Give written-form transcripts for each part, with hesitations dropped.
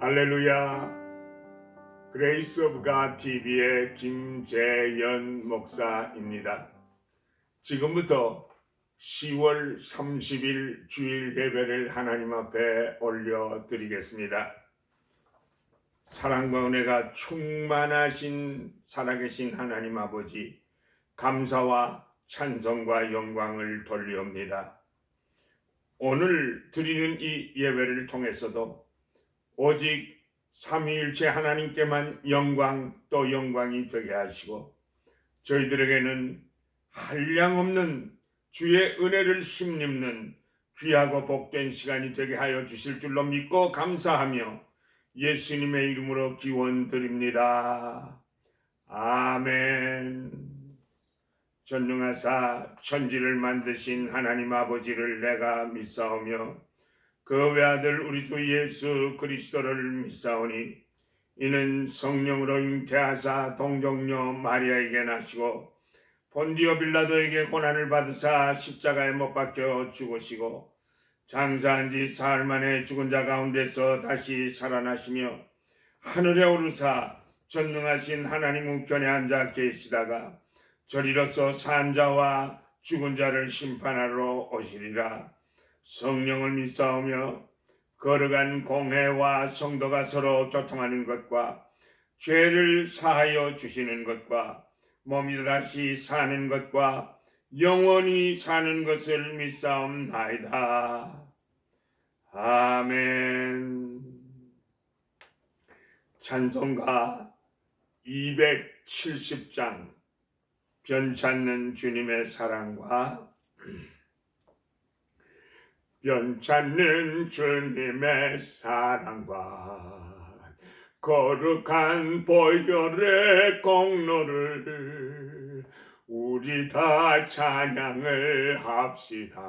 할렐루야. 그레이스 오브 갓 TV의 김재연 목사입니다. 지금부터 10월 30일 주일 예배를 하나님 앞에 올려드리겠습니다. 사랑과 은혜가 충만하신 살아계신 하나님 아버지, 감사와 찬송과 영광을 돌리옵니다. 오늘 드리는 이 예배를 통해서도 오직 삼위일체 하나님께만 영광 또 영광이 되게 하시고 저희들에게는 한량없는 주의 은혜를 힘입는 귀하고 복된 시간이 되게 하여 주실 줄로 믿고 감사하며 예수님의 이름으로 기원드립니다. 아멘. 전능하사 천지를 만드신 하나님 아버지를 내가 믿사오며 그 외아들 우리 주 예수 그리스도를 믿사오니 이는 성령으로 잉태하사 동정녀 마리아에게 나시고 본디오 빌라도에게 고난을 받으사 십자가에 못 박혀 죽으시고 장사한 지 사흘 만에 죽은 자 가운데서 다시 살아나시며 하늘에 오르사 전능하신 하나님 우편에 앉아 계시다가 저리로서 산 자와 죽은 자를 심판하러 오시리라. 성령을 믿사오며 거룩한 공회와 성도가 서로 교통하는 것과 죄를 사하여 주시는 것과 몸이 다시 사는 것과 영원히 사는 것을 믿사옵나이다. 아멘. 찬송가 270장 변찮는 주님의 사랑과 변찮는 주님의 사랑과 거룩한 보혈의 공로를 우리 다 찬양을 합시다.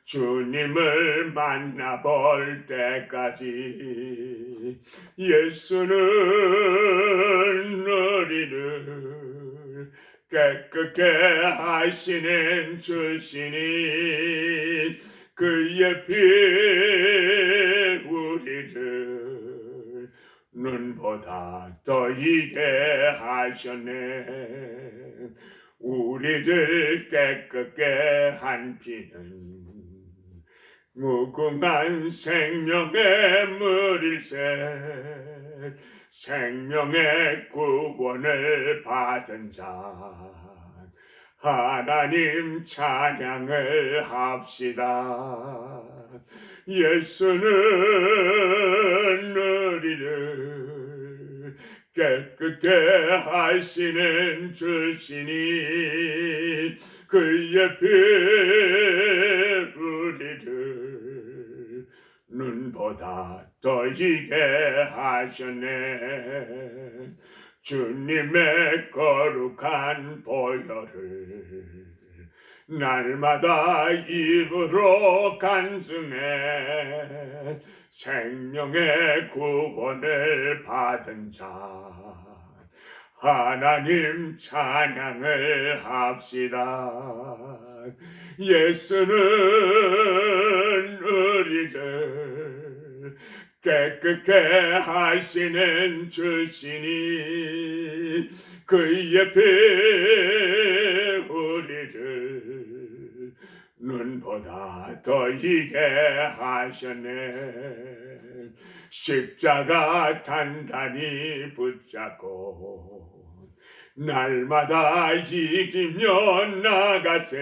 주님을 만나볼 때까지 예수는 우리를 깨끗게 하시는 주시니 그의 피 우리를 눈보다 더이게 하셨네. 우리를 깨끗게 한 피는 무궁한 생명의 물일세. 생명의 구원을 받은 자 하나님 찬양을 합시다. 예수는 우리를 깨끗게 하시는 주시니 그의 피 우리를 눈보다 더이게 하셨네. 주님의 거룩한 보혈을 날마다 입으로 간증해 생명의 구원을 받은 자 하나님 찬양을 합시다. 예수는 우리를 깨끗게 하시는 주시니 그의 피 우리를 눈보다 더이게 하셨네. 십자가 단단히 붙잡고 날마다 이기며 나가세.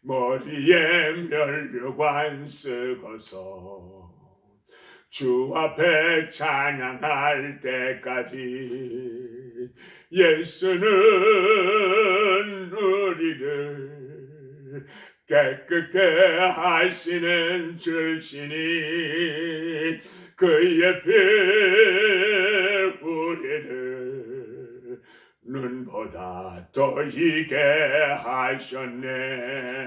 머리에 면류관 쓰고서 주 앞에 찬양할 때까지 예수는 우리를 깨끗게 하시는 주시니 그의 피 우리를 눈보다 더이게 하셨네.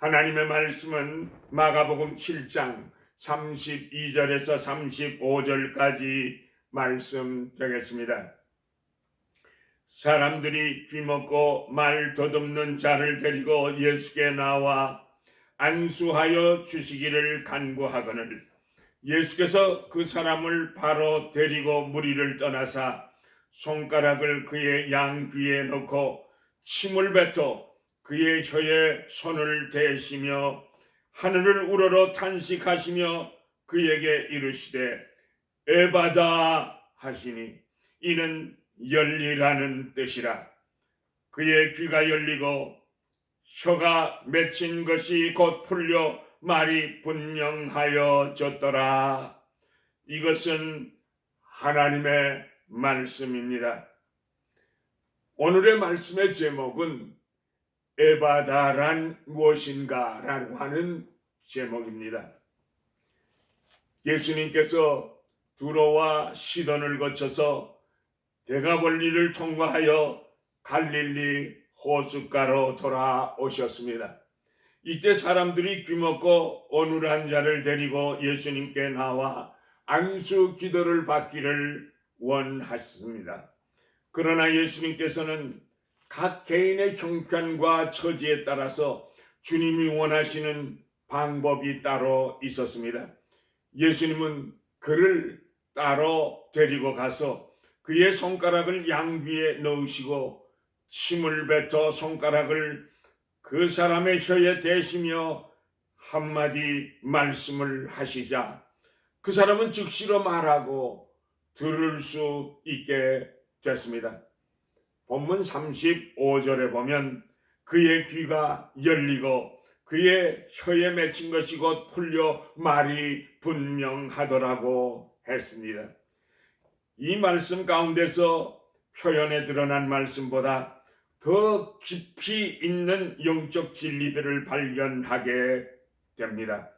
하나님의 말씀은 마가복음 7장 32절에서 35절까지 말씀 되겠습니다. 사람들이 귀먹고 말 더듬는 자를 데리고 예수께 나와 안수하여 주시기를 간구하거늘 예수께서 그 사람을 바로 데리고 무리를 떠나사 손가락을 그의 양귀에 넣고 침을 뱉어 그의 혀에 손을 대시며 하늘을 우러러 탄식하시며 그에게 이르시되 에바다 하시니 이는 열리라는 뜻이라. 그의 귀가 열리고 혀가 맺힌 것이 곧 풀려 말이 분명하여졌더라. 이것은 하나님의 말씀입니다. 오늘의 말씀의 제목은 에바다란 무엇인가 라고 하는 제목입니다. 예수님께서 두로와 시돈을 거쳐서 데가볼리를 통과하여 갈릴리 호숫가로 돌아오셨습니다. 이때 사람들이 귀먹고 어눌한 자를 데리고 예수님께 나와 안수 기도를 받기를 원하셨습니다. 그러나 예수님께서는 각 개인의 형편과 처지에 따라서 주님이 원하시는 방법이 따로 있었습니다. 예수님은 그를 따로 데리고 가서 그의 손가락을 양귀에 넣으시고 침을 뱉어 손가락을 그 사람의 혀에 대시며 한마디 말씀을 하시자 그 사람은 즉시로 말하고 들을 수 있게 됐습니다. 본문 35절에 보면 그의 귀가 열리고 그의 혀에 맺힌 것이 곧 풀려 말이 분명하더라고 했습니다. 이 말씀 가운데서 표현에 드러난 말씀보다 더 깊이 있는 영적 진리들을 발견하게 됩니다.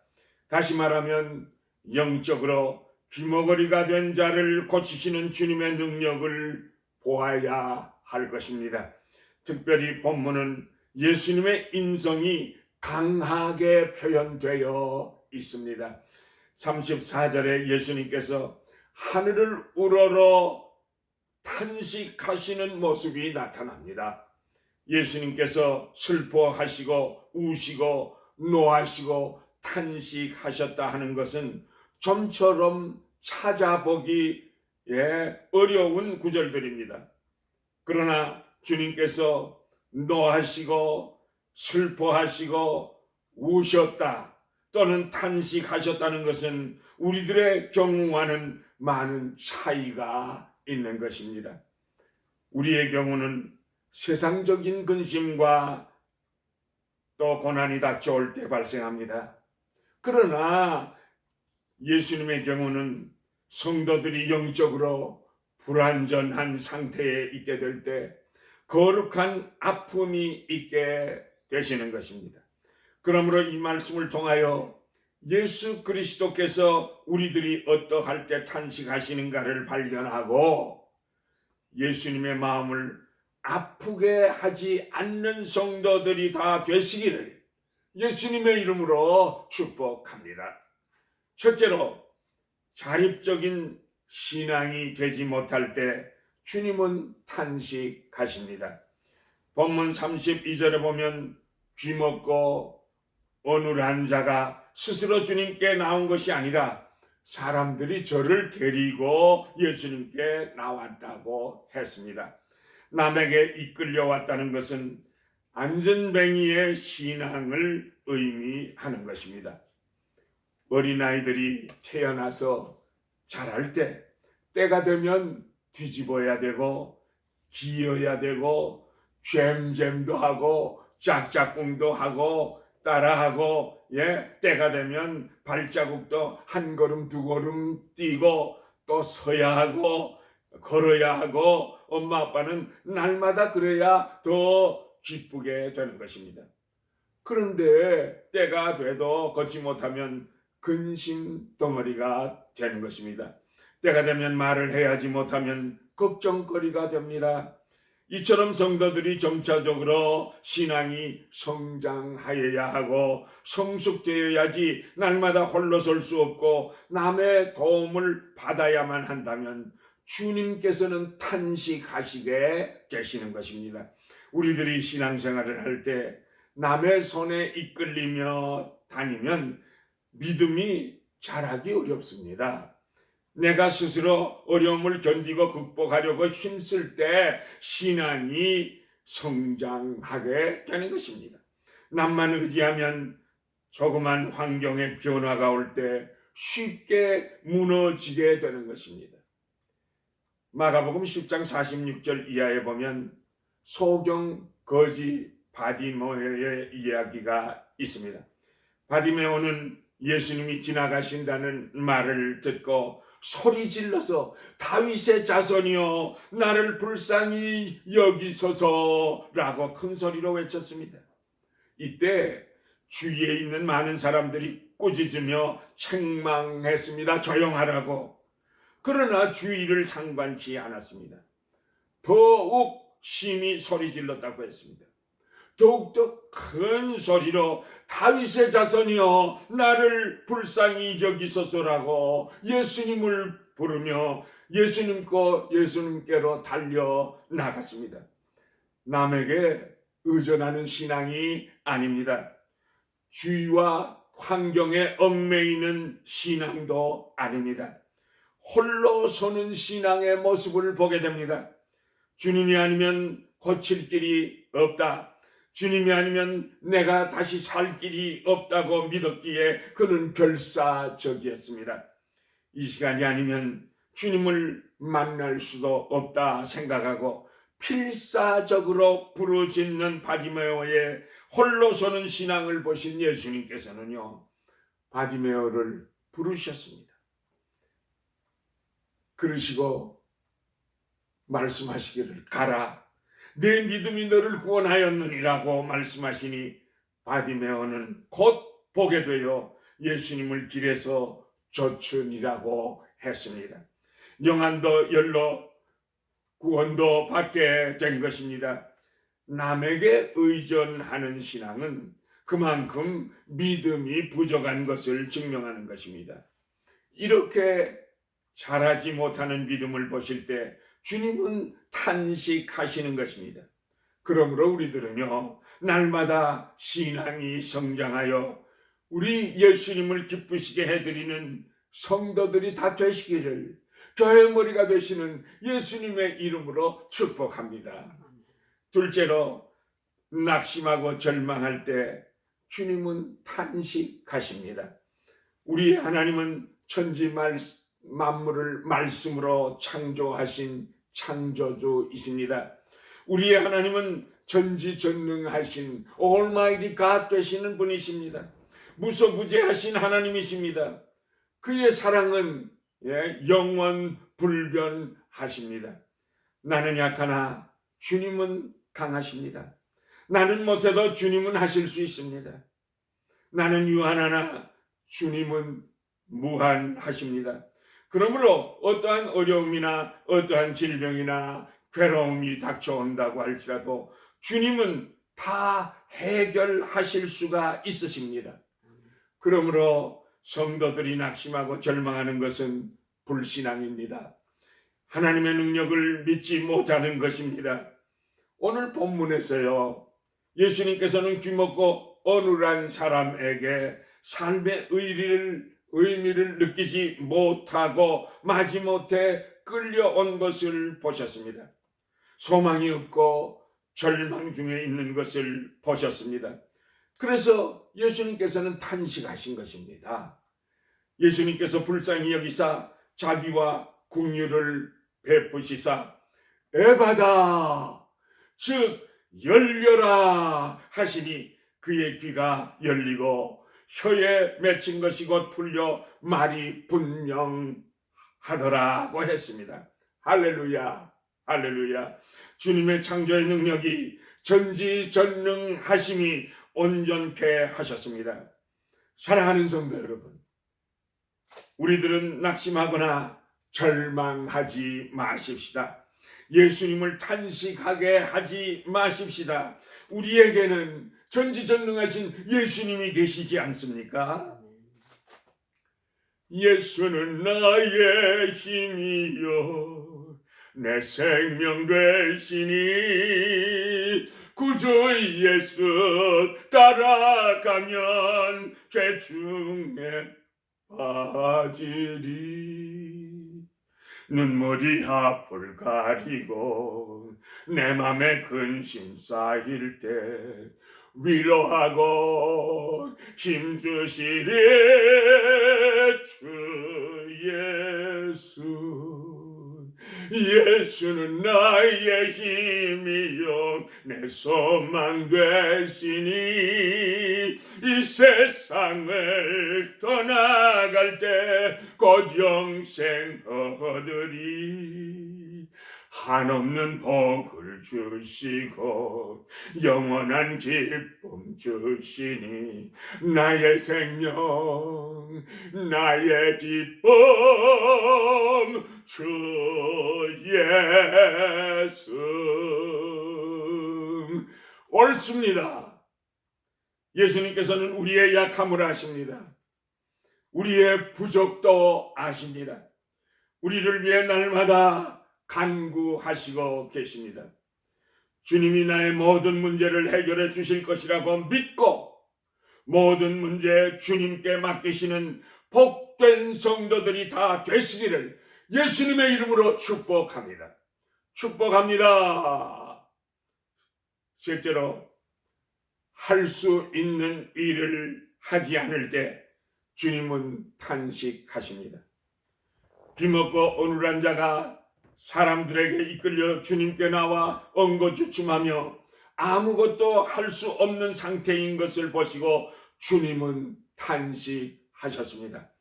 다시 말하면 영적으로 귀머거리가 된 자를 고치시는 주님의 능력을 보아야 할 것입니다. 특별히 본문은 예수님의 인성이 강하게 표현되어 있습니다. 34절에 예수님께서 하늘을 우러러 탄식하시는 모습이 나타납니다. 예수님께서 슬퍼하시고 우시고 노하시고 탄식하셨다 하는 것은 좀처럼 찾아보기 어려운 구절들입니다. 그러나 주님께서 노하시고 슬퍼하시고 우셨다 또는 탄식하셨다는 것은 우리들의 경우와는 많은 차이가 있는 것입니다. 우리의 경우는 세상적인 근심과 또 고난이 닥쳐올 때 발생합니다. 그러나 예수님의 경우는 성도들이 영적으로 불완전한 상태에 있게 될 때 거룩한 아픔이 있게 되시는 것입니다. 그러므로 이 말씀을 통하여 예수 그리스도께서 우리들이 어떠할 때 탄식하시는가를 발견하고 예수님의 마음을 아프게 하지 않는 성도들이 다 되시기를 예수님의 이름으로 축복합니다. 첫째로 자립적인 신앙이 되지 못할 때 주님은 탄식하십니다. 본문 32절에 보면 귀먹고 어눌한 자가 스스로 주님께 나온 것이 아니라 사람들이 저를 데리고 예수님께 나왔다고 했습니다. 남에게 이끌려왔다는 것은 안전뱅이의 신앙을 의미하는 것입니다. 어린아이들이 태어나서 자랄 때 때가 되면 뒤집어야 되고 기어야 되고 잼잼도 하고 짝짝꿍도 하고 따라하고 때가 되면 발자국도 한 걸음 두 걸음 뛰고 또 서야 하고 걸어야 하고 엄마 아빠는 날마다 그래야 더 기쁘게 되는 것입니다. 그런데 때가 돼도 걷지 못하면 근심 덩어리가 되는 것입니다. 때가 되면 말을 해야지 못하면 걱정거리가 됩니다. 이처럼 성도들이 점차적으로 신앙이 성장하여야 하고 성숙되어야지 날마다 홀로 설 수 없고 남의 도움을 받아야만 한다면 주님께서는 탄식하시게 되시는 것입니다. 우리들이 신앙생활을 할 때 남의 손에 이끌리며 다니면 믿음이 자라기 어렵습니다. 내가 스스로 어려움을 견디고 극복하려고 힘쓸 때 신앙이 성장하게 되는 것입니다. 남만 의지하면 조그만 환경의 변화가 올 때 쉽게 무너지게 되는 것입니다. 마가복음 10장 46절 이하에 보면 소경 거지 바디메오의 이야기가 있습니다. 바디메오는 예수님이 지나가신다는 말을 듣고 소리 질러서 다윗의 자손이여 나를 불쌍히 여기소서라고 큰 소리로 외쳤습니다. 이때 주위에 있는 많은 사람들이 꾸짖으며 책망했습니다. 조용하라고. 그러나 주의를 상관치 않았습니다. 더욱 심히 소리 질렀다고 했습니다. 더욱더 큰 소리로 다윗의 자손이여 나를 불쌍히 여기소서라고 예수님을 부르며 예수님께로 달려 나갔습니다. 남에게 의존하는 신앙이 아닙니다. 주위와 환경에 얽매이는 신앙도 아닙니다. 홀로 서는 신앙의 모습을 보게 됩니다. 주님이 아니면 고칠 길이 없다. 주님이 아니면 내가 다시 살 길이 없다고 믿었기에 그는 결사적이었습니다. 이 시간이 아니면 주님을 만날 수도 없다 생각하고 필사적으로 부르짖는 바디메오의 홀로 서는 신앙을 보신 예수님께서는요, 바디메오를 부르셨습니다. 그러시고 말씀하시기를 가라. 내 믿음이 너를 구원하였느니라고 말씀하시니 바디메오는 곧 보게 되어 예수님을 길에서 쫓으니라고 했습니다. 영안도 열로 구원도 받게 된 것입니다. 남에게 의존하는 신앙은 그만큼 믿음이 부족한 것을 증명하는 것입니다. 이렇게 자라지 못하는 믿음을 보실 때 주님은 탄식하시는 것입니다. 그러므로 우리들은요, 날마다 신앙이 성장하여 우리 예수님을 기쁘시게 해드리는 성도들이 다 되시기를 교회 머리가 되시는 예수님의 이름으로 축복합니다. 둘째로, 낙심하고 절망할 때 주님은 탄식하십니다. 우리 하나님은 천지 만물을 말씀으로 창조하신 창조주이십니다. 우리의 하나님은 전지전능하신 Almighty God 되시는 분이십니다. 무소부재하신 하나님이십니다. 그의 사랑은 영원불변하십니다. 나는 약하나 주님은 강하십니다. 나는 못해도 주님은 하실 수 있습니다. 나는 유한하나 주님은 무한하십니다. 그러므로 어떠한 어려움이나 어떠한 질병이나 괴로움이 닥쳐온다고 할지라도 주님은 다 해결하실 수가 있으십니다. 그러므로 성도들이 낙심하고 절망하는 것은 불신앙입니다. 하나님의 능력을 믿지 못하는 것입니다. 오늘 본문에서요, 예수님께서는 귀먹고 어눌한 사람에게 삶의 의미를 느끼지 못하고 마지못해 끌려온 것을 보셨습니다. 소망이 없고 절망 중에 있는 것을 보셨습니다. 그래서 예수님께서는 탄식하신 것입니다. 예수님께서 불쌍히 여기사 자비와 긍휼을 베푸시사 에바다, 즉 열려라 하시니 그의 귀가 열리고 혀에 맺힌 것이 곧 풀려 말이 분명하더라고 했습니다. 할렐루야, 할렐루야. 주님의 창조의 능력이 전지전능하심이 온전케 하셨습니다. 사랑하는 성도 여러분, 우리들은 낙심하거나 절망하지 마십시다. 예수님을 탄식하게 하지 마십시다. 우리에게는 전지전능하신 예수님이 계시지 않습니까? 예수는 나의 힘이요 내 생명 되시니 구주 예수 따라가면 죄 중에 빠지리. 눈물이 앞을 가리고 내 맘에 근심 쌓일 때 위로하고 힘주시리 주 예수. 예수는 나의 힘이요 내 소망 되시니 이 세상을 떠나갈 때 곧 영생 얻으리. 한없는 복을 주시고 영원한 기쁨 주시니 나의 생명 나의 기쁨 주 예수. 옳습니다. 예수님께서는 우리의 약함을 아십니다. 우리의 부족도 아십니다. 우리를 위해 날마다 간구하시고 계십니다. 주님이 나의 모든 문제를 해결해 주실 것이라고 믿고 모든 문제 주님께 맡기시는 복된 성도들이 다 되시기를 예수님의 이름으로 축복합니다. 축복합니다. 실제로 할 수 있는 일을 하지 않을 때 주님은 탄식하십니다. 귀먹고 어눌한 자가 사람들에게 이끌려 주님께 나와 엉거주춤하며 아무것도 할 수 없는 상태인 것을 보시고 주님은 탄식하셨습니다.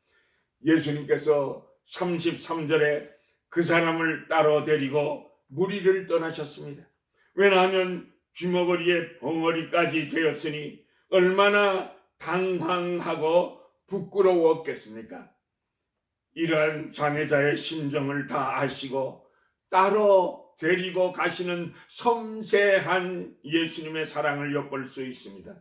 예수님께서 33절에 그 사람을 따로 데리고 무리를 떠나셨습니다. 왜냐하면 귀머거리에 벙어리까지 되었으니 얼마나 당황하고 부끄러웠겠습니까? 이러한 장애자의 심정을 다 아시고 따로 데리고 가시는 섬세한 예수님의 사랑을 엿볼 수 있습니다.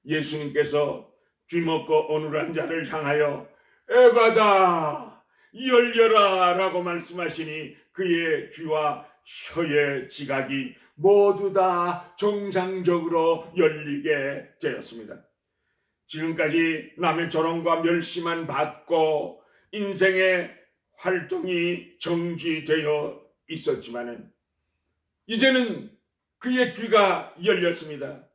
예수님께서 귀먹고 어눌한 자를 향하여 에바다 열려라 라고 말씀하시니 그의 귀와 혀의 지각이 모두 다 정상적으로 열리게 되었습니다. 지금까지 남의 조롱과 멸시만 받고 인생의 활동이 정지되어 있었지만은 이제는 그의 귀가 열렸습니다.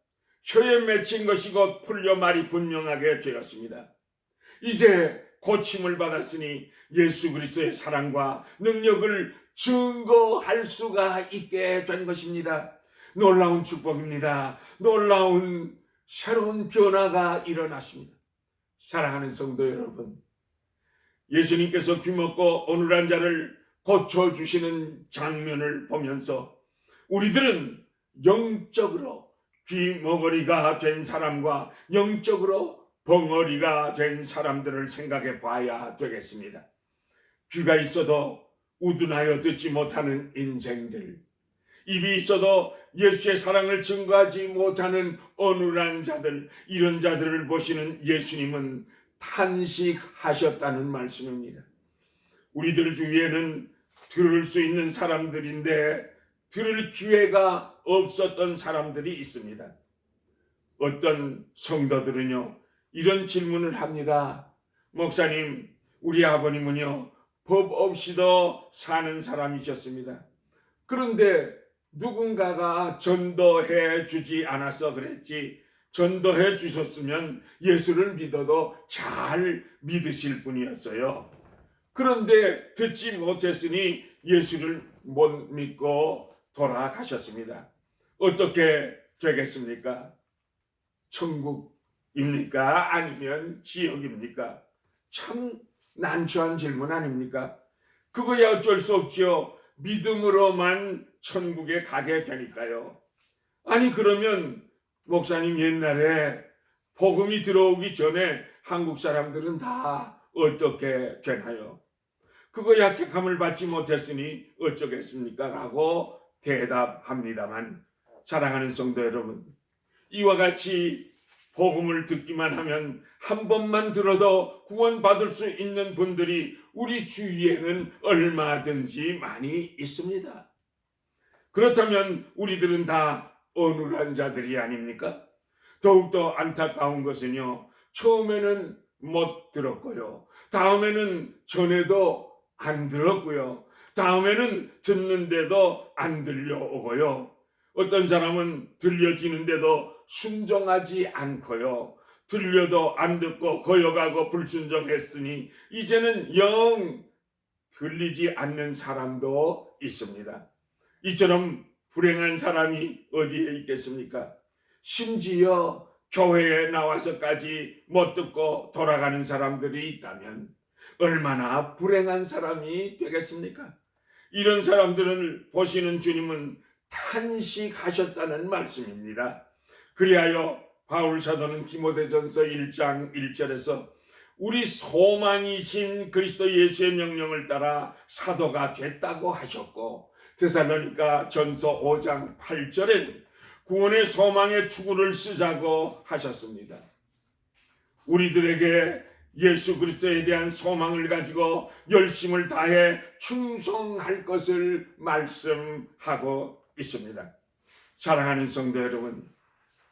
혀에 맺힌 것이 곧 풀려 말이 분명하게 되었습니다. 이제 고침을 받았으니 예수 그리스도의 사랑과 능력을 증거할 수가 있게 된 것입니다. 놀라운 축복입니다. 놀라운 새로운 변화가 일어났습니다. 사랑하는 성도 여러분, 예수님께서 귀먹고 어눌한 자를 고쳐주시는 장면을 보면서 우리들은 영적으로 귀머거리가 된 사람과 영적으로 벙어리가 된 사람들을 생각해 봐야 되겠습니다. 귀가 있어도 우둔하여 듣지 못하는 인생들, 입이 있어도 예수의 사랑을 증거하지 못하는 어눌한 자들, 이런 자들을 보시는 예수님은 탄식하셨다는 말씀입니다. 우리들 주위에는 들을 수 있는 사람들인데 들을 기회가 없었던 사람들이 있습니다. 어떤 성도들은요 이런 질문을 합니다. 목사님, 우리 아버님은요 법 없이도 사는 사람이셨습니다. 그런데 누군가가 전도해 주지 않아서 그랬지, 전도해 주셨으면 예수를 믿어도 잘 믿으실 분이었어요. 그런데 듣지 못했으니 예수를 못 믿고 돌아가셨습니다. 어떻게 되겠습니까? 천국입니까? 아니면 지옥입니까? 참 난처한 질문 아닙니까? 그거야 어쩔 수 없죠. 믿음으로만 천국에 가게 되니까요. 아니 그러면 목사님, 옛날에 복음이 들어오기 전에 한국 사람들은 다 어떻게 되나요? 그거야 택함을 받지 못했으니 어쩌겠습니까? 라고 대답합니다만, 사랑하는 성도 여러분, 이와 같이 복음을 듣기만 하면 한 번만 들어도 구원받을 수 있는 분들이 우리 주위에는 얼마든지 많이 있습니다. 그렇다면 우리들은 다 어눌한 자들이 아닙니까? 더욱더 안타까운 것은요, 처음에는 못 들었고요, 다음에는 전에도 안 들었고요, 다음에는 듣는데도 안 들려오고요, 어떤 사람은 들려지는데도 순종하지 않고요, 들려도 안 듣고 거역하고 불순종했으니 이제는 영 들리지 않는 사람도 있습니다. 이처럼 불행한 사람이 어디에 있겠습니까? 심지어 교회에 나와서까지 못 듣고 돌아가는 사람들이 있다면 얼마나 불행한 사람이 되겠습니까? 이런 사람들을 보시는 주님은 탄식하셨다는 말씀입니다. 그리하여 바울 사도는 디모데전서 1장 1절에서 우리 소망이신 그리스도 예수의 명령을 따라 사도가 됐다고 하셨고, 데살로니가 전서 5장 8절에는 구원의 소망의 투구를 쓰자고 하셨습니다. 우리들에게 예수 그리스도에 대한 소망을 가지고 열심을 다해 충성할 것을 말씀하고 있습니다. 사랑하는 성도 여러분,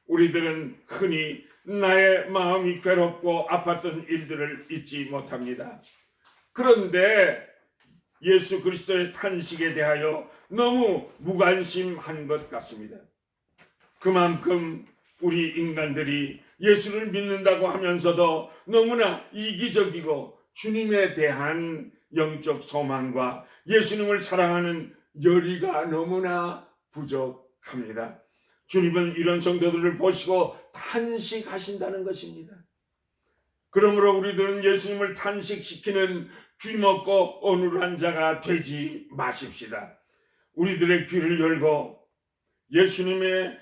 우리들은 흔히 나의 마음이 괴롭고 아팠던 일들을 잊지 못합니다. 그런데 예수 그리스도의 탄식에 대하여 너무 무관심한 것 같습니다. 그만큼 우리 인간들이 예수를 믿는다고 하면서도 너무나 이기적이고 주님에 대한 영적 소망과 예수님을 사랑하는 열의가 너무나 부족합니다. 주님은 이런 성도들을 보시고 탄식하신다는 것입니다. 그러므로 우리들은 예수님을 탄식시키는 귀먹고 어눌한 자가 되지 마십시다. 우리들의 귀를 열고 예수님의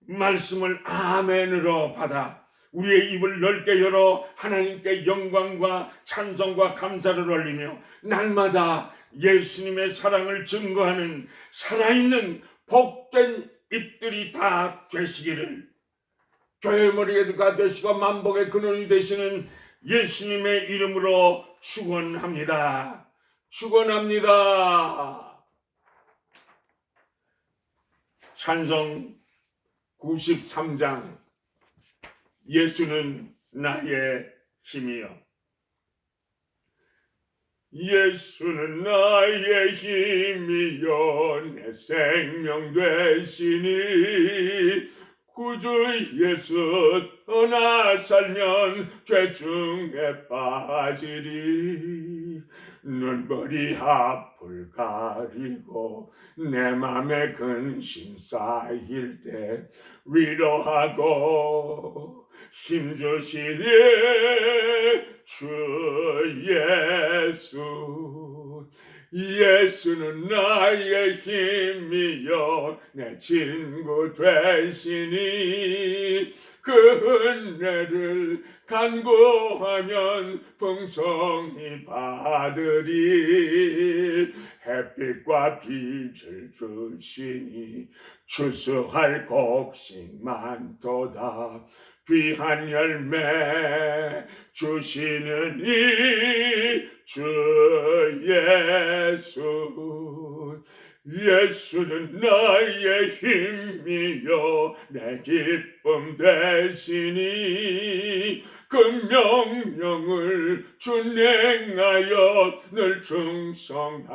말씀을 아멘으로 받아 우리의 입을 넓게 열어 하나님께 영광과 찬송과 감사를 올리며 날마다 예수님의 사랑을 증거하는 살아있는 복된 입들이 다 되시기를, 교회 머리가 되시고 만복의 근원이 되시는 예수님의 이름으로 축원합니다. 축원합니다. 찬송 93장 예수는 나의 힘이요. 예수는 나의 힘이요 내 생명 되시니 구주 예수 떠나 살면 죄 중에 빠지리. 눈물이 앞을 가리고 내 맘에 근심 쌓일 때 위로하고 힘주시리 주 예수. 예수는 나의 힘이요 내 친구 되시니 그 은혜를 간구하면 풍성히 받으리. 햇빛과 빛을 주시니 추수할 곡식 많도다. 귀한 열매 주시는 이 주 예수. 예수는 나의 힘이요 내 기쁨 되시니 그 명령을 준행하여 늘 충성하겠네.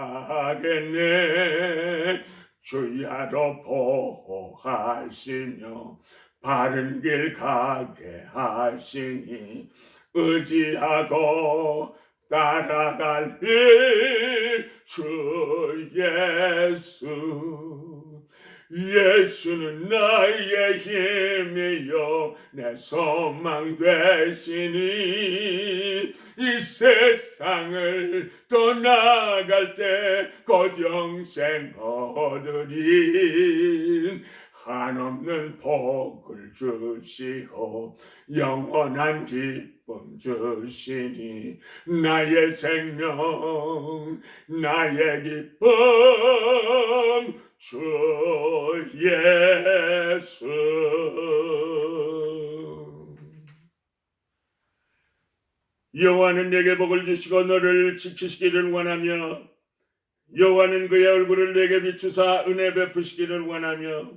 주야로 보호하시며 바른 길 가게 하시니 의지하고 따라갈 주 예수. 예수는 나의 힘이요 내 소망 되시니 이 세상을 떠나갈 때 곧 영생 얻으리. 한없는 복을 주시고 영원한 기쁨 주시니 나의 생명 나의 기쁨 주 예수. 여호와는 내게 복을 주시고 너를 지키시기를 원하며 여호와는 그의 얼굴을 내게 비추사 은혜 베푸시기를 원하며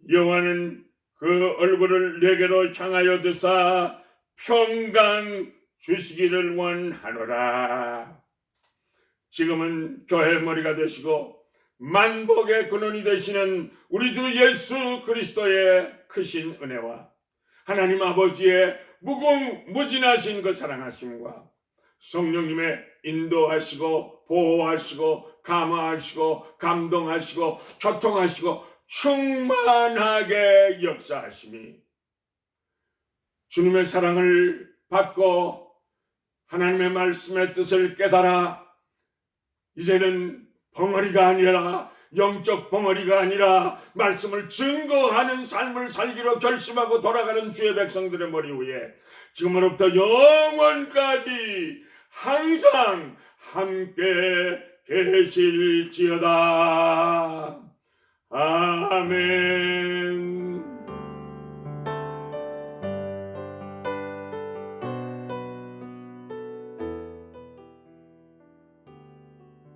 여호와는 그 얼굴을 내게로 향하여 드사 평강 주시기를 원하노라. 지금은 교회의 머리가 되시고 만복의 근원이 되시는 우리 주 예수 그리스도의 크신 은혜와 하나님 아버지의 무궁무진하신 그 사랑하심과 성령님의 인도하시고 보호하시고 감화하시고 감동하시고 교통하시고 충만하게 역사하심이 주님의 사랑을 받고 하나님의 말씀의 뜻을 깨달아 이제는 벙어리가 아니라 영적 벙어리가 아니라 말씀을 증거하는 삶을 살기로 결심하고 돌아가는 주의 백성들의 머리 위에 지금으로부터 영원까지 항상 함께 계실지어다. 아멘.